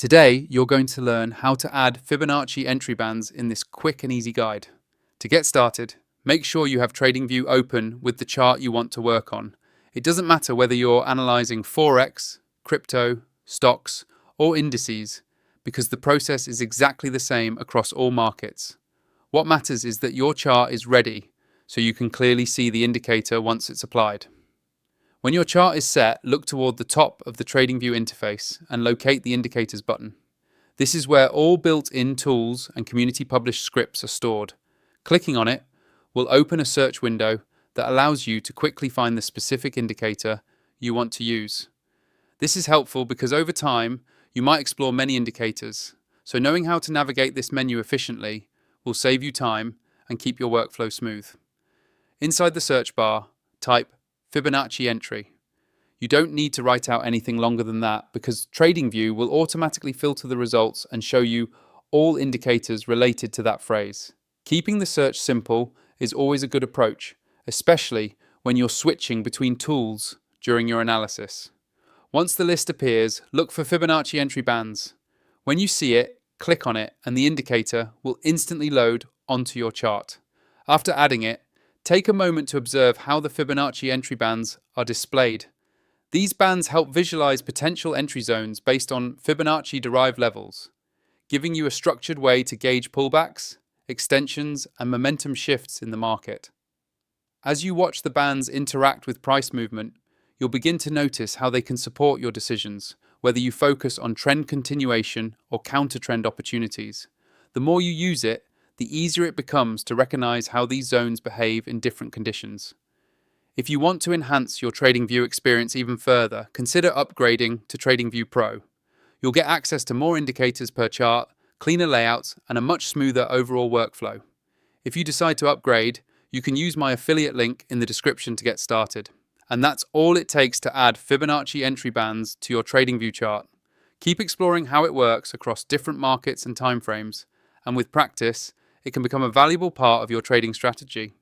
Today, you're going to learn how to add Fibonacci entry bands in this quick and easy guide. To get started, make sure you have TradingView open with the chart you want to work on. It doesn't matter whether you're analyzing forex, crypto, stocks, or indices, because the process is exactly the same across all markets. What matters is that your chart is ready, so you can clearly see the indicator once it's applied. When your chart is set, look toward the top of the TradingView interface and locate the Indicators button. This is where all built-in tools and community-published scripts are stored. Clicking on it will open a search window that allows you to quickly find the specific indicator you want to use. This is helpful because over time, you might explore many indicators, so knowing how to navigate this menu efficiently will save you time and keep your workflow smooth. Inside the search bar, type Fibonacci entry. You don't need to write out anything longer than that because TradingView will automatically filter the results and show you all indicators related to that phrase. Keeping the search simple is always a good approach, especially when you're switching between tools during your analysis. Once the list appears, look for Fibonacci entry bands. When you see it, click on it and the indicator will instantly load onto your chart. After adding it, take a moment to observe how the Fibonacci entry bands are displayed. These bands help visualize potential entry zones based on Fibonacci-derived levels, giving you a structured way to gauge pullbacks, extensions, and momentum shifts in the market. As you watch the bands interact with price movement, you'll begin to notice how they can support your decisions, whether you focus on trend continuation or counter-trend opportunities. The more you use it, the easier it becomes to recognize how these zones behave in different conditions. If you want to enhance your TradingView experience even further, consider upgrading to TradingView Pro. You'll get access to more indicators per chart, cleaner layouts, and a much smoother overall workflow. If you decide to upgrade, you can use my affiliate link in the description to get started. And that's all it takes to add Fibonacci entry bands to your TradingView chart. Keep exploring how it works across different markets and timeframes, and with practice, it can become a valuable part of your trading strategy.